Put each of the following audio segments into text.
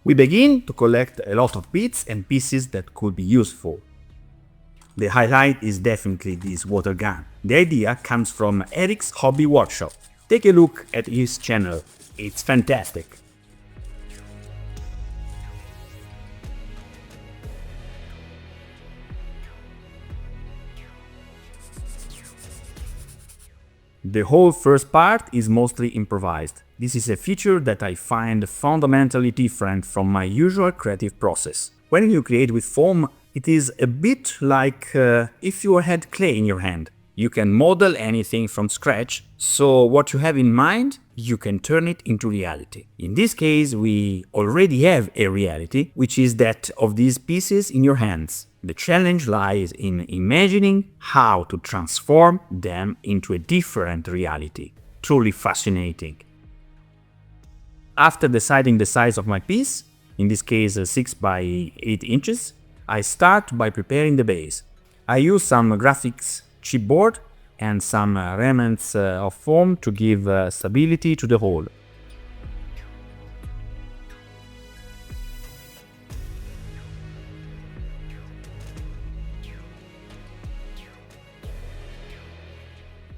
We begin to collect a lot of bits and pieces that could be useful. The highlight is definitely this water gun. The idea comes from Eric's hobby workshop. Take a look at his channel, it's fantastic. The whole first part is mostly improvised. This is a feature that I find fundamentally different from my usual creative process. When you create with foam, it is a bit like if you had clay in your hand. You can model anything from scratch, so what you have in mind, you can turn it into reality. In this case, we already have a reality, which is that of these pieces in your hands. The challenge lies in imagining how to transform them into a different reality. Truly fascinating. After deciding the size of my piece, in this case 6 by 8 inches, I start by preparing the base. I use some graphics chipboard and some remnants of foam to give stability to the whole.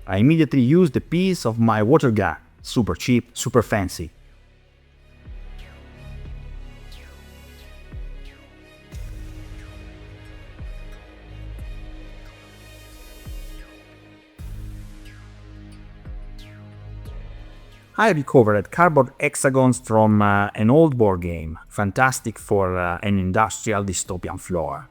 I immediately use the piece of my water gun. Super cheap, super fancy. I recovered cardboard hexagons from an old board game, fantastic for an industrial dystopian floor.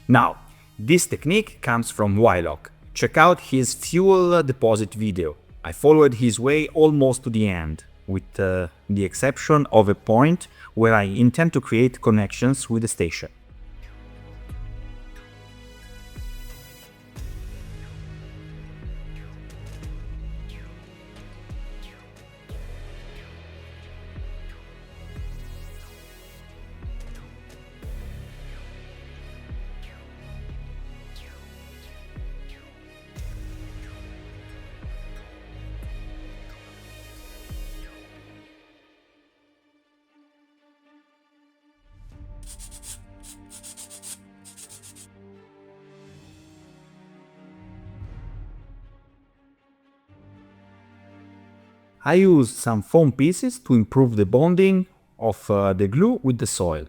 Now, this technique comes from Wylock. Check out his fuel deposit video. I followed his way almost to the end, with the exception of a point where I intend to create connections with the station. I used some foam pieces to improve the bonding of the glue with the soil.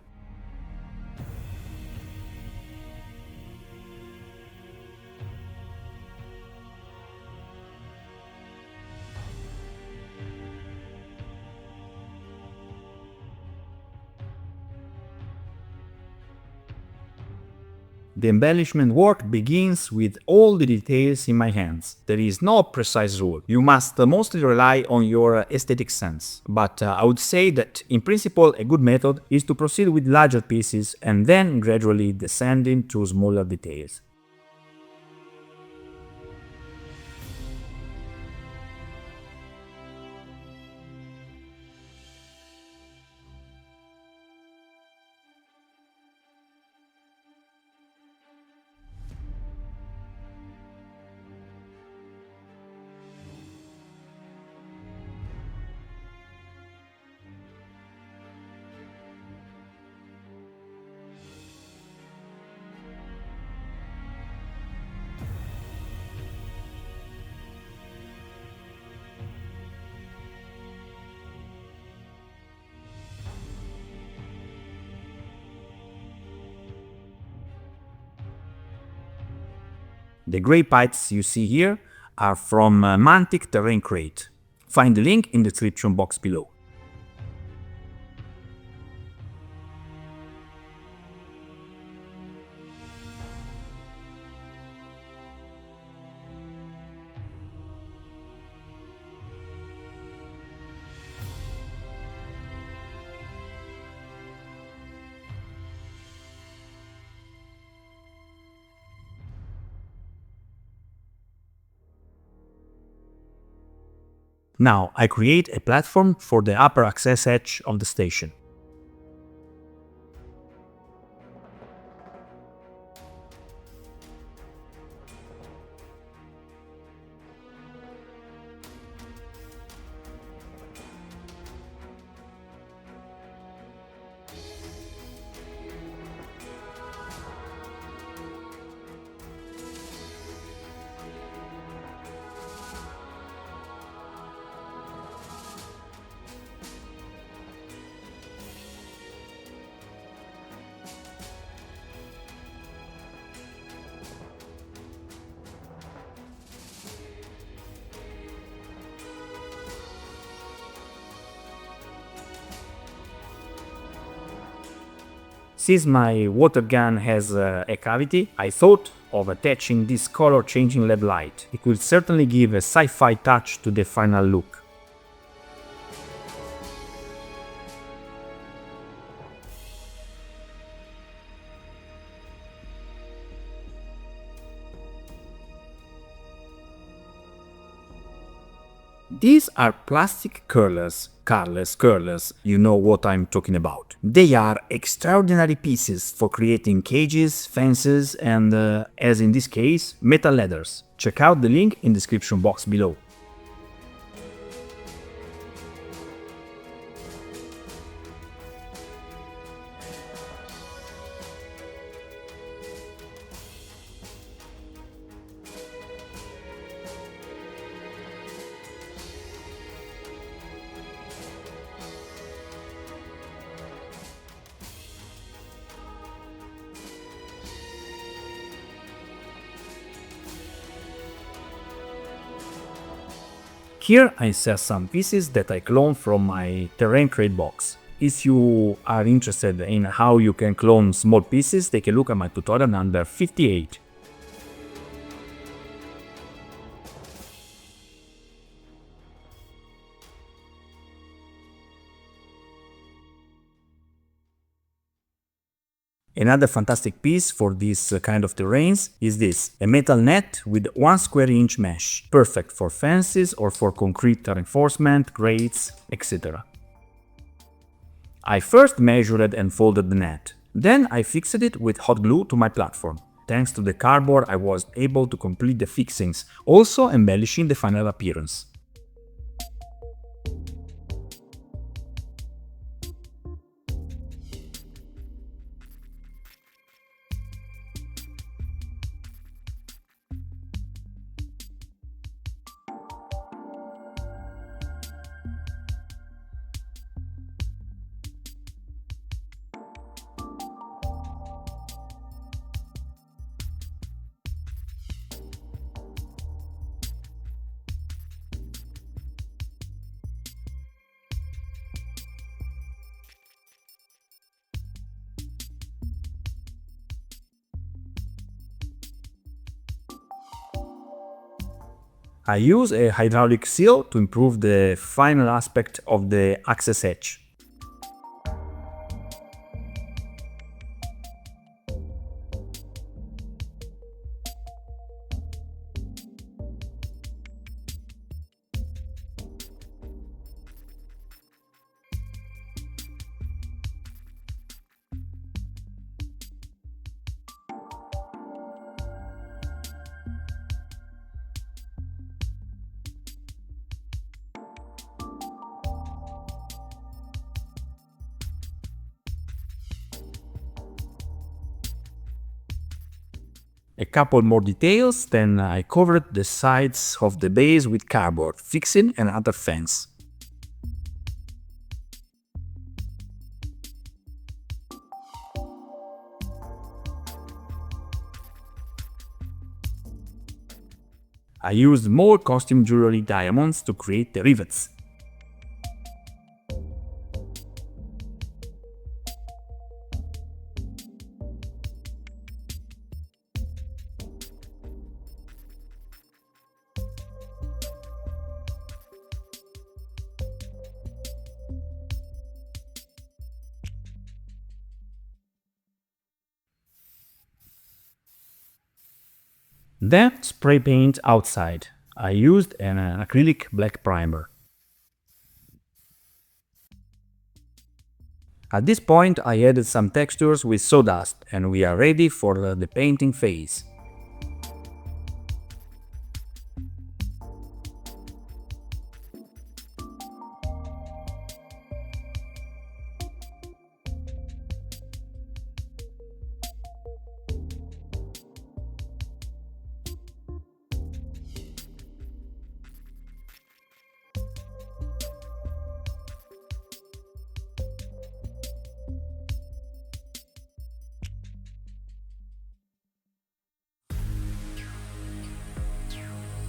The embellishment work begins with all the details in my hands. There is no precise rule. You must mostly rely on your aesthetic sense. But I would say that in principle a good method is to proceed with larger pieces and then gradually descend into smaller details. The gray pipes you see here are from Mantic Terrain Crate. Find the link in the description box below. Now I create a platform for the upper access edge of the station. Since my water gun has a cavity, I thought of attaching this color changing LED light. It will certainly give a sci-fi touch to the final look. These are plastic curlers, curlers, you know what I'm talking about. They are extraordinary pieces for creating cages, fences and, as in this case, metal ladders. Check out the link in the description box below. Here I sell some pieces that I cloned from my Terrain Crate box. If you are interested in how you can clone small pieces, take a look at my tutorial number 58. Another fantastic piece for this kind of terrains is this, a metal net with 1 square inch mesh, perfect for fences or for concrete reinforcement, grates, etc. I first measured and folded the net, then I fixed it with hot glue to my platform. Thanks to the cardboard I was able to complete the fixings, also embellishing the final appearance. I use a hydraulic seal to improve the final aspect of the access edge. A couple more details, then I covered the sides of the base with cardboard, fixing another fence. I used more costume jewelry diamonds to create the rivets. Then spray paint outside. I used an acrylic black primer. At this point I added some textures with sawdust and we are ready for the painting phase.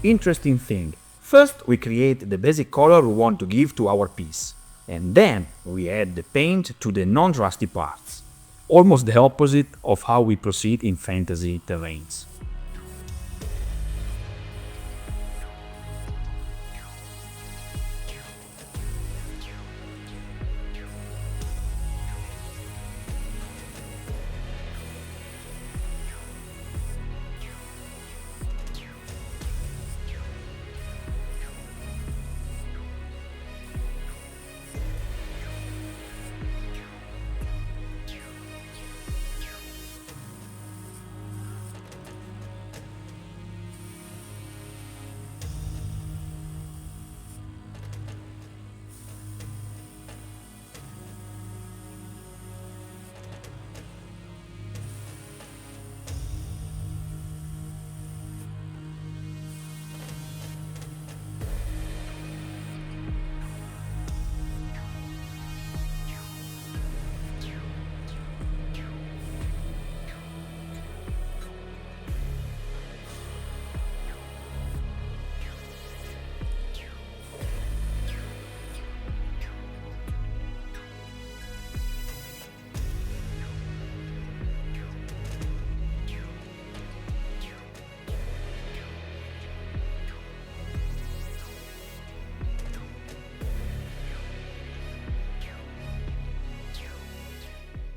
Interesting thing. First we create the basic color we want to give to our piece, and then we add the paint to the non-rusty parts. Almost the opposite of how we proceed in fantasy terrains.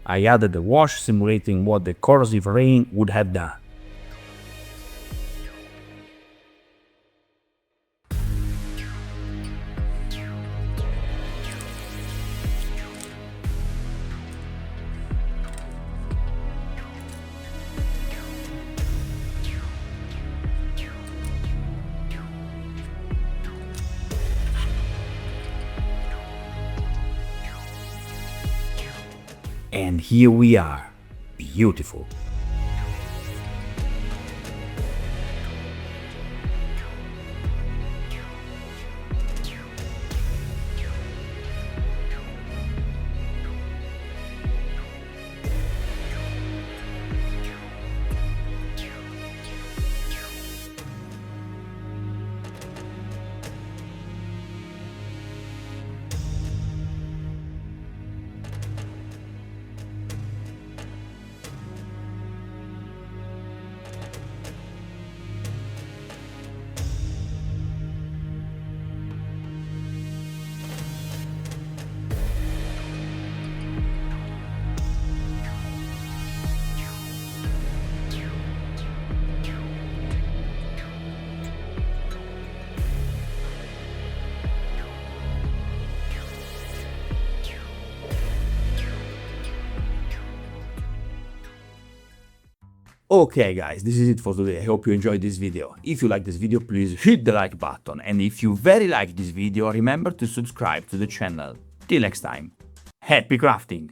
I added a wash simulating what the corrosive rain would have done. And here we are. Beautiful. Okay guys, this is it for today. I hope you enjoyed this video. If you like this video, please hit the like button. And if you very like this video, remember to subscribe to the channel. Till next time, happy crafting!